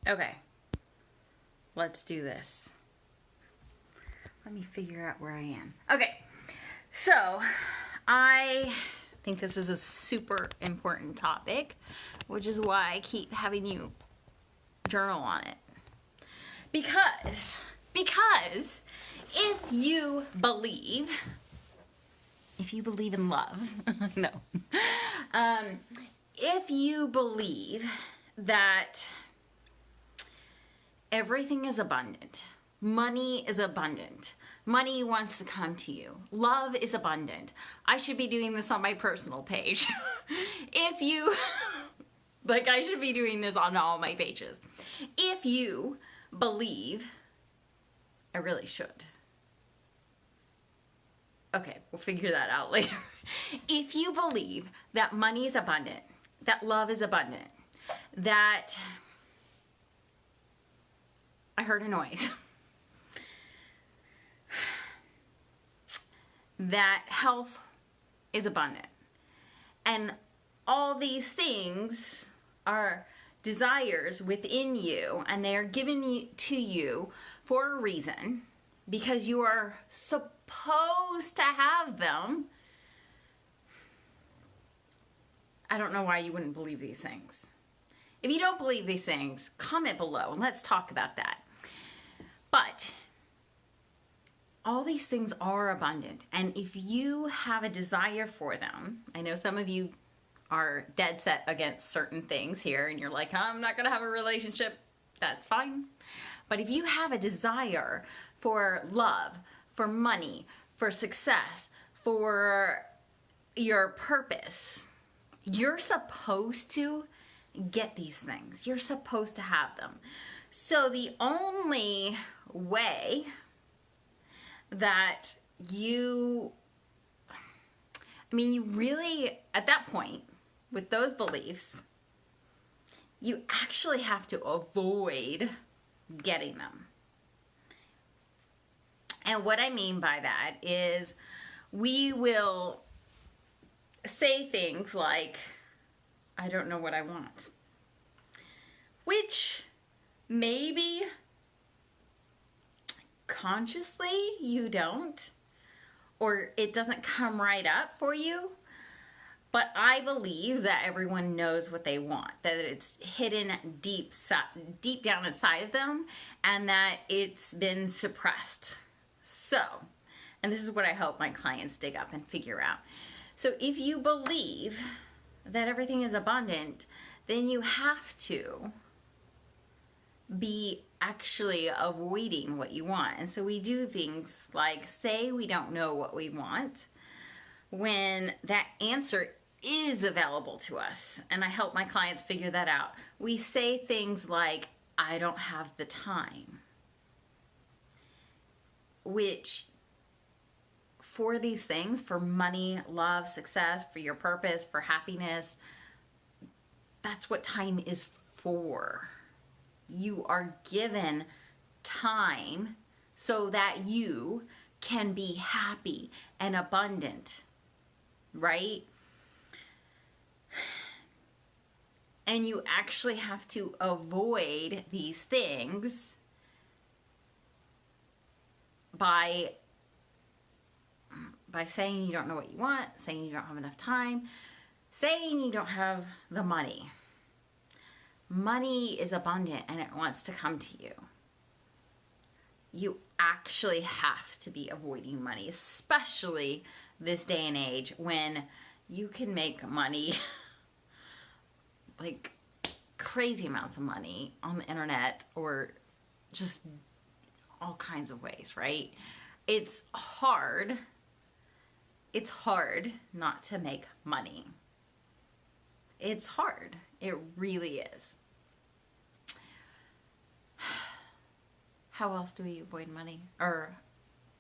Okay, let's do this. Let me figure out where I am. Okay, so I think this is a super important topic, which is why I keep having you journal on it. Because if you believe in love, no, if you believe that everything is abundant, money is abundant, money wants to come to you, love is abundant. I should be doing this on my personal page. If you, like, I should be doing this on all my pages. If you believe, I really should. Okay, we'll figure that out later. If you believe that money is abundant, that love is abundant, that, I heard a noise, that health is abundant, and all these things are desires within you, and they are given to you for a reason, because you are supposed to have them. I don't know why you wouldn't believe these things. If you don't believe these things, comment below and let's talk about that. But all these things are abundant, and if you have a desire for them, I know some of you are dead set against certain things here and you're like, I'm not gonna have a relationship. That's fine. But if you have a desire for love, for money, for success, for your purpose, you're supposed to get these things. You're supposed to have them. So the only way that you really, at that point, with those beliefs, you actually have to avoid getting them. And what I mean by that is we will say things like, I don't know what I want, which maybe consciously you don't, or it doesn't come right up for you. But I believe that everyone knows what they want, that it's hidden deep down inside of them, and that it's been suppressed. So, and this is what I help my clients dig up and figure out. So if you believe that everything is abundant, then you have to be actually avoiding what you want. And so we do things like say we don't know what we want when that answer is available to us. And I help my clients figure that out. We say things like, I don't have the time. Which, for these things, for money, love, success, for your purpose, for happiness, that's what time is for. You are given time so that you can be happy and abundant, right? And you actually have to avoid these things by saying you don't know what you want, saying you don't have enough time, saying you don't have the money. Money is abundant and it wants to come to you. You actually have to be avoiding money, especially this day and age when you can make money, like crazy amounts of money on the internet or just all kinds of ways, right? It's hard not to make money. It's hard. It really is. How else do we avoid money? Or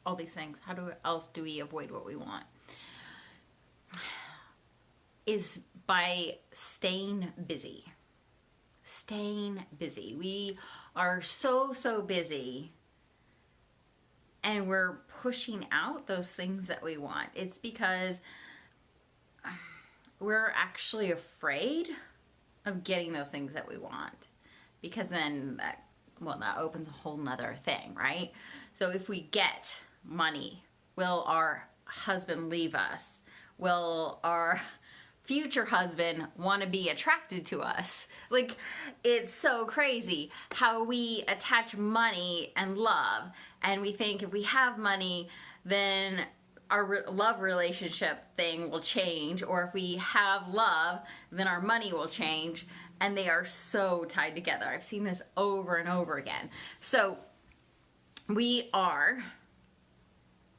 all these things. How else do we avoid what we want? Is by staying busy. Staying busy. We are so busy, and we're pushing out those things that we want. It's because we're actually afraid of getting those things that we want, because then that opens a whole nother thing, right? So if we get money, will our husband leave us? Will our future husband want to be attracted to us? Like, it's so crazy how we attach money and love, and we think if we have money, then our love relationship thing will change, or if we have love, then our money will change, and they are so tied together. I've seen this over and over again. So we are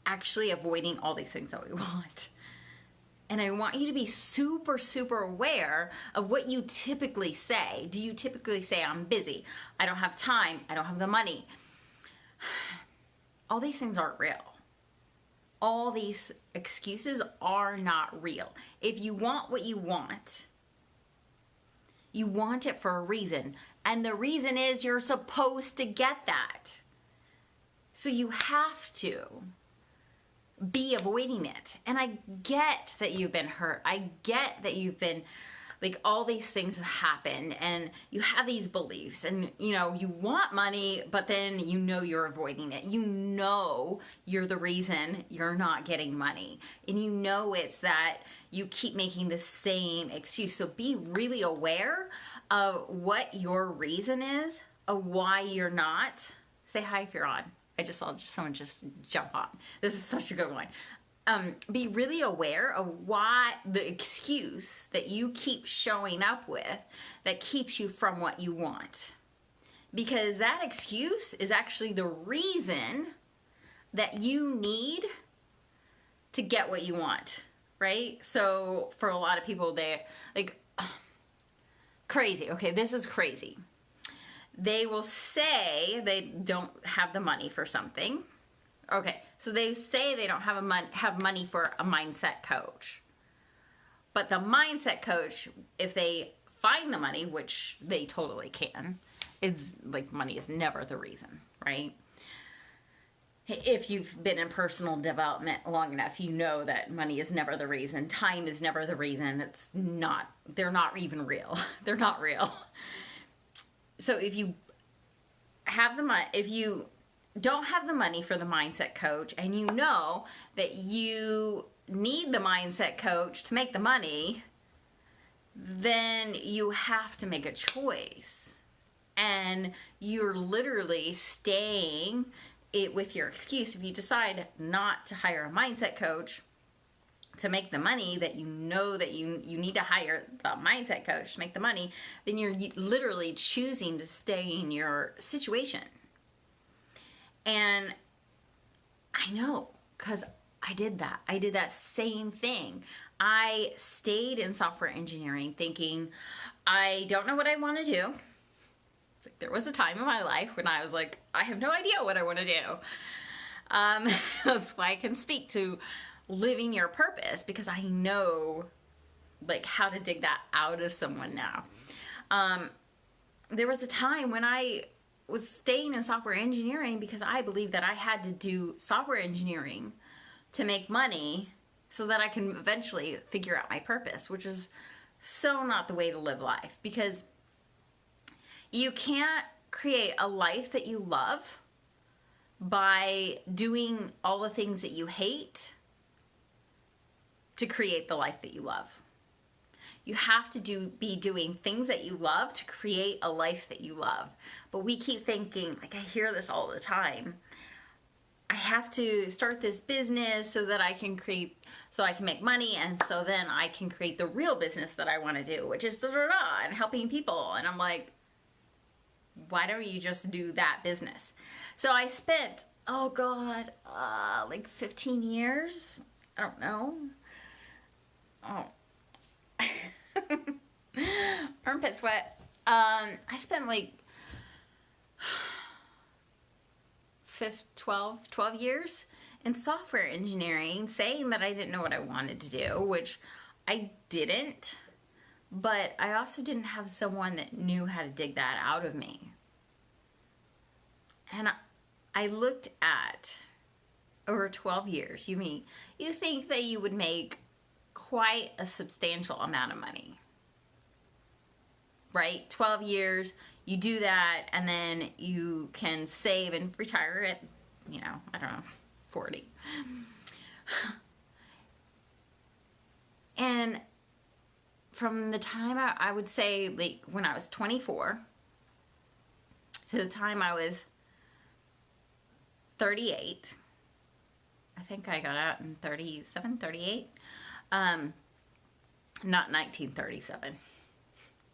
actually avoiding all these things that we want. And I want you to be super, super aware of what you typically say. Do you typically say, I'm busy, I don't have time, I don't have the money? All these things aren't real. All these excuses are not real. If you want what you want it for a reason. And the reason is you're supposed to get that. So you have to be avoiding it. And I get that you've been hurt. I get that you've been, like, all these things have happened and you have these beliefs and, you know, you want money, but then you know you're avoiding it. You know you're the reason you're not getting money. And you know it's that you keep making the same excuse. So be really aware of what your reason is, of why you're not. Say hi if you're on. I just saw someone just jump on. This is such a good one. Be really aware of why the excuse that you keep showing up with that keeps you from what you want. Because that excuse is actually the reason that you need to get what you want, right? So for a lot of people, they like, crazy. Okay, this is crazy. They will say they don't have the money for something. Okay, so they say they don't have money for a mindset coach. But the mindset coach, if they find the money, which they totally can, is like, money is never the reason, right? If you've been in personal development long enough, you know that money is never the reason. Time is never the reason. They're not even real. They're not real. So if you have the money, if you don't have the money for the mindset coach and you know that you need the mindset coach to make the money, then you have to make a choice. And you're literally staying it with your excuse. If you decide not to hire a mindset coach to make the money, that you know that you need to hire the mindset coach to make the money, then you're literally choosing to stay in your situation. And I know, because I did that. I did that same thing. I stayed in software engineering thinking, I don't know what I want to do. There was a time in my life when I was like, I have no idea what I want to do. That's why I can speak to living your purpose, because I know, like, how to dig that out of someone now. There was a time when I was staying in software engineering because I believed that I had to do software engineering to make money so that I can eventually figure out my purpose, which is so not the way to live life, because you can't create a life that you love by doing all the things that you hate to create the life that you love. You have to be doing things that you love to create a life that you love. But we keep thinking, like, I hear this all the time, I have to start this business so that I can make money, and so then I can create the real business that I want to do, which is and helping people. And I'm like, why don't you just do that business? So I spent, like 15 years, I don't know. Armpit sweat. I spent like 12 years in software engineering saying that I didn't know what I wanted to do, which I didn't, but I also didn't have someone that knew how to dig that out of me. And I looked at over 12 years, you think that you would make quite a substantial amount of money. right? 12 years, you do that, and then you can save and retire at, you know, I don't know, 40. And from the time I would say, like, when I was 24 to the time I was 38, I think I got out in 37, 38. Not 1937.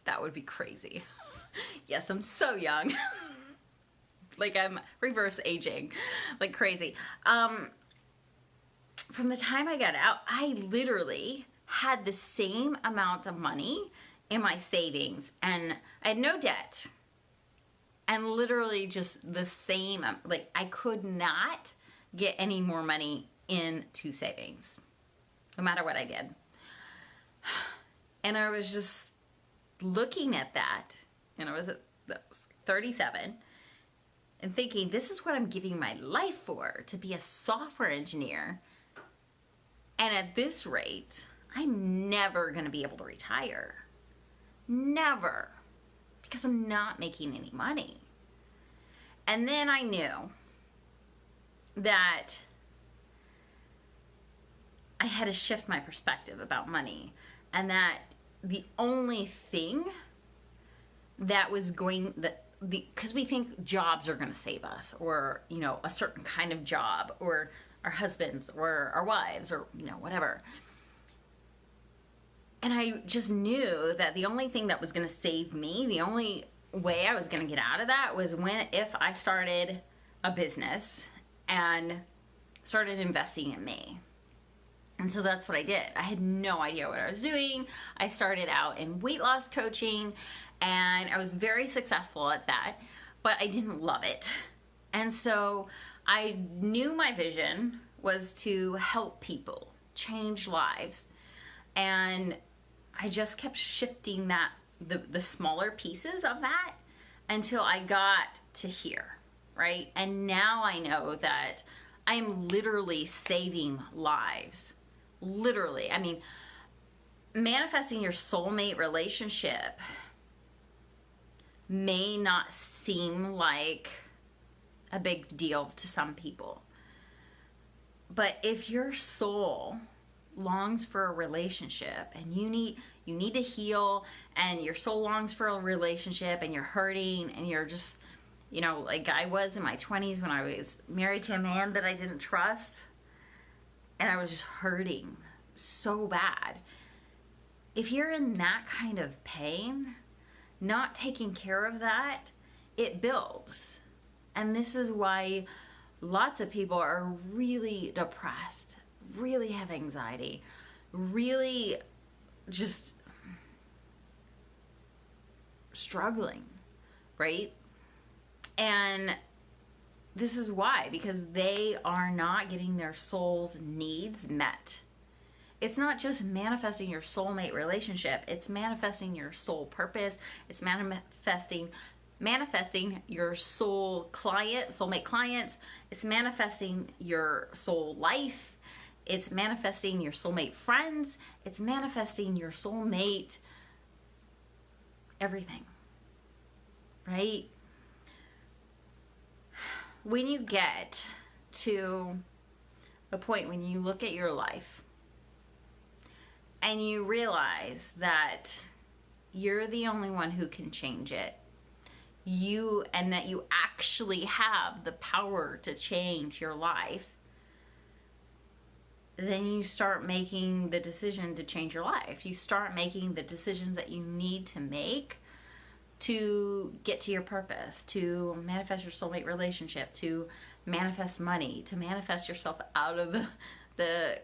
That would be crazy. Yes, I'm so young. Like, I'm reverse aging like crazy. From the time I got out, I literally had the same amount of money in my savings, and I had no debt, and literally just the same, like, I could not get any more money into savings, no matter what I did. And I was just looking at that, and I was at 37, and thinking, this is what I'm giving my life for, to be a software engineer. And at this rate, I'm never going to be able to retire. Never. Because I'm not making any money. And then I knew that I had to shift my perspective about money. And that the only thing that was going, because we think jobs are going to save us, or, you know, a certain kind of job, or our husbands, or our wives, or, you know, whatever. And I just knew that the only thing that was going to save me, the only way I was going to get out of that, was if I started a business and started investing in me. And so that's what I did. I had no idea what I was doing. I started out in weight loss coaching, and I was very successful at that, but I didn't love it. And so I knew my vision was to help people, change lives. And I just kept shifting that, the smaller pieces of that, until I got to here, right? And now I know that I am literally saving lives. Literally. I mean, manifesting your soulmate relationship may not seem like a big deal to some people. But if your soul longs for a relationship, and you need to heal, and your soul longs for a relationship, and you're hurting, and you're just, you know, like I was in my 20s when I was married to a man that I didn't trust, and I was just hurting so bad. If you're in that kind of pain, not taking care of that, it builds. And this is why lots of people are really depressed, really have anxiety, really just struggling, right? And this is why, because they are not getting their soul's needs met. It's not just manifesting your soulmate relationship, it's manifesting your soul purpose, it's manifesting your soul client, soulmate clients, it's manifesting your soul life, it's manifesting your soulmate friends, it's manifesting your soulmate everything, right? When you get to a point when you look at your life and you realize that you're the only one who can change it, and that you actually have the power to change your life, then you start making the decision to change your life. You start making the decisions that you need to make to get to your purpose, to manifest your soulmate relationship, to manifest money, to manifest yourself out of the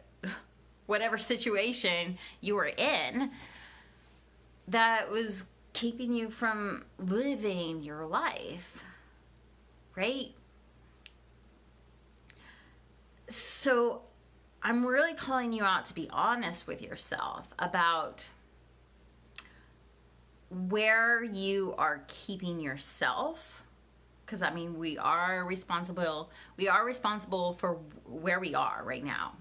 whatever situation you were in that was keeping you from living your life, right? So I'm really calling you out to be honest with yourself about where you are keeping yourself, because I mean, we are responsible for where we are right now.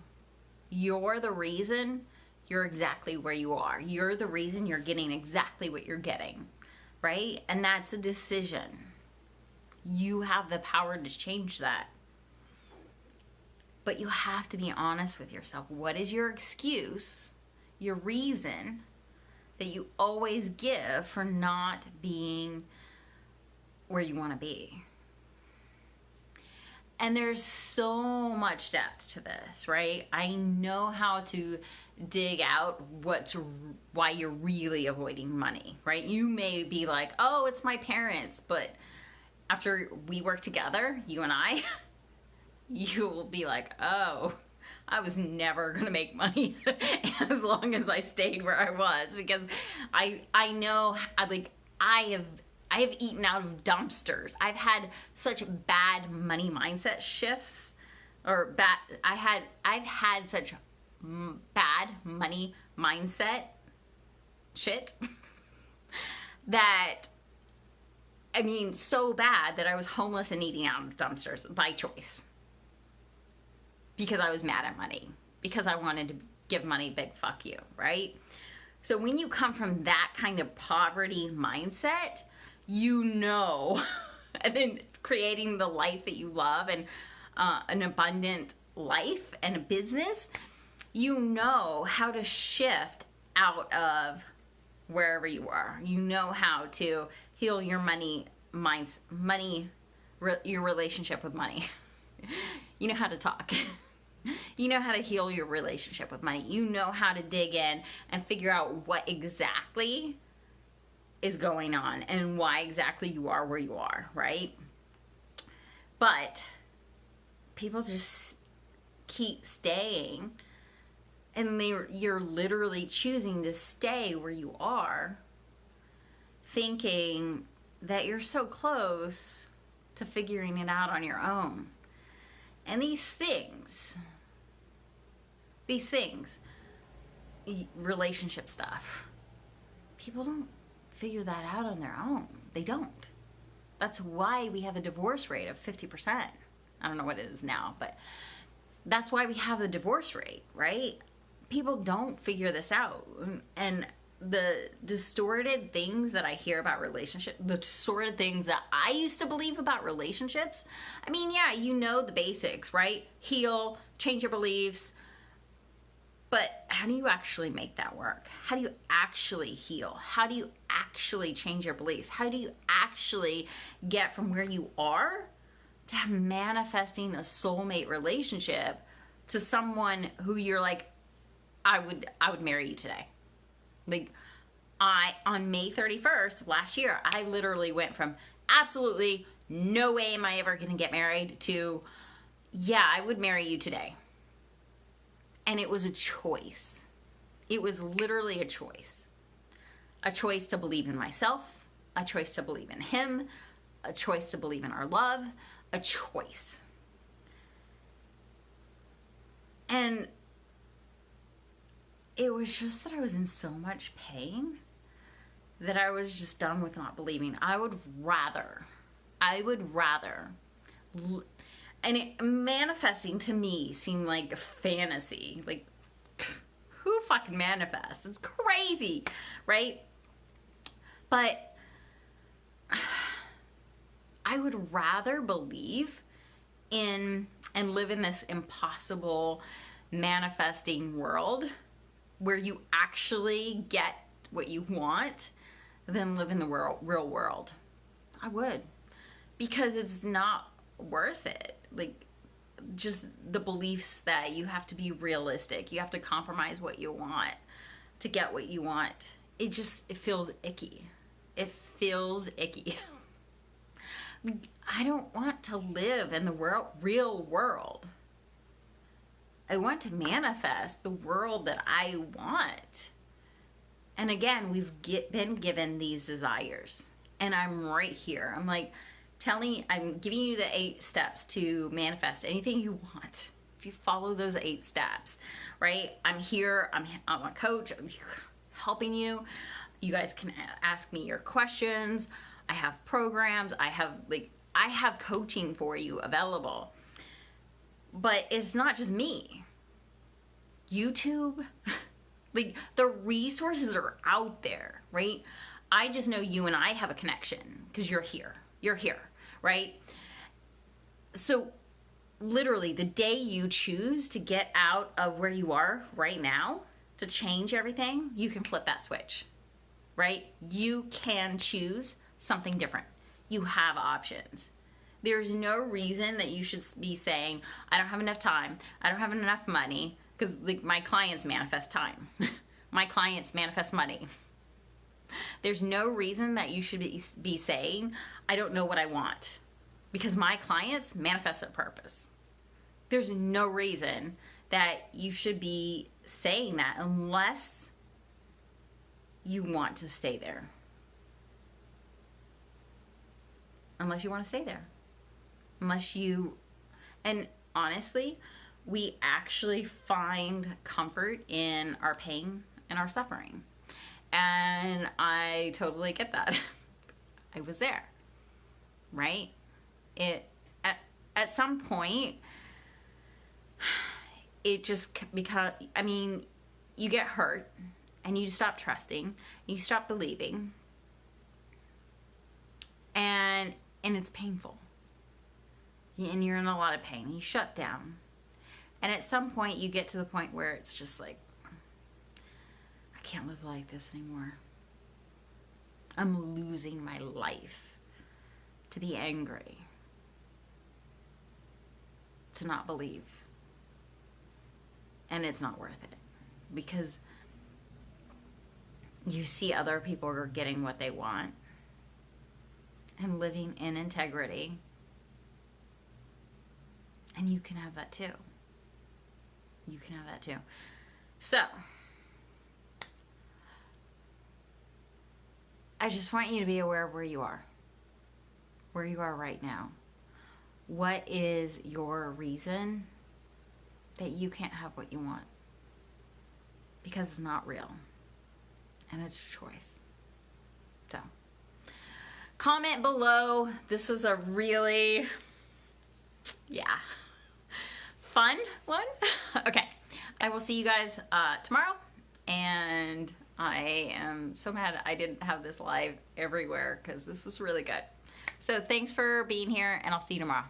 You're the reason you're exactly where you are. You're the reason you're getting exactly what you're getting. right? And that's a decision. You have the power to change that. But you have to be honest with yourself. What is your excuse, your reason that you always give for not being where you want to be? And there's so much depth to this, right? I know how to dig out why you're really avoiding money, right? You may be like, oh, it's my parents, but after we work together, you and I, you will be like, oh, I was never gonna make money as long as I stayed where I was, because I know, I have eaten out of dumpsters. I've had such bad money mindset shifts, I've had such bad money mindset shit that, I mean, so bad that I was homeless and eating out of dumpsters by choice. Because I was mad at money. Because I wanted to give money big fuck you, right? So when you come from that kind of poverty mindset, you know, and then creating the life that you love and an abundant life and a business, you know how to shift out of wherever you are. You know how to heal your your relationship with money. You know how to talk. You know how to heal your relationship with money. You know how to dig in and figure out what exactly is going on and why exactly you are where you are, right? But people just keep staying, and you're literally choosing to stay where you are, thinking that you're so close to figuring it out on your own. And these things, relationship stuff, people don't figure that out on their own. They don't. That's why we have a divorce rate of 50%. I don't know what it is now, but that's why we have the divorce rate, right? People don't figure this out. And the distorted things that I hear about relationships, the distorted things that I used to believe about relationships, I mean, yeah, you know the basics, right? Heal, change your beliefs. But how do you actually make that work? How do you actually heal? How do you actually change your beliefs? How do you actually get from where you are to manifesting a soulmate relationship to someone who you're like, I would marry you today? Like, on May 31st last year, I literally went from absolutely no way am I ever going to get married to, yeah, I would marry you today. And it was a choice. It was literally a choice. A choice to believe in myself, a choice to believe in him, a choice to believe in our love, a choice. And it was just that I was in so much pain that I was just done with not believing. I would rather, and manifesting to me seemed like a fantasy. Like, who fucking manifests? It's crazy, right? But I would rather believe in and live in this impossible manifesting world where you actually get what you want than live in the real world. I would. Because it's not worth it. Like, just the beliefs that you have to be realistic. You have to compromise what you want to get what you want. It feels icky. It feels icky. I don't want to live in the real world. I want to manifest the world that I want. And again, we've been given these desires. And I'm right here. I'm like, I'm giving you the 8 steps to manifest anything you want. If you follow those 8 steps, right? I'm here. I'm a coach. I'm here helping you. You guys can ask me your questions. I have programs. I have coaching for you available. But it's not just me. YouTube, like, the resources are out there, right? I just know you and I have a connection because you're here, right? So literally the day you choose to get out of where you are right now to change everything, you can flip that switch, right? You can choose something different. You have options. There's no reason that you should be saying, I don't have enough time, I don't have enough money, because my clients manifest time. My clients manifest money. There's no reason that you should be saying, I don't know what I want, because my clients manifest their purpose. There's no reason that you should be saying that unless you want to stay there. Unless you want to stay there. And honestly, we actually find comfort in our pain and our suffering. And I totally get that. I was there, right? At some point, it just becomes, you get hurt and you stop trusting, you stop believing, and it's painful. And you're in a lot of pain. You shut down. And at some point, you get to the point where it's just like, I can't live like this anymore. I'm losing my life to be angry, to not believe. And it's not worth it. Because you see other people are getting what they want and living in integrity. And you can have that too. You can have that too. So, I just want you to be aware of where you are right now. What is your reason that you can't have what you want? Because it's not real. And it's a choice. So, comment below. This was a really, fun one. Okay, I will see you guys tomorrow, and I am so mad I didn't have this live everywhere because this was really good. So thanks for being here, and I'll see you tomorrow.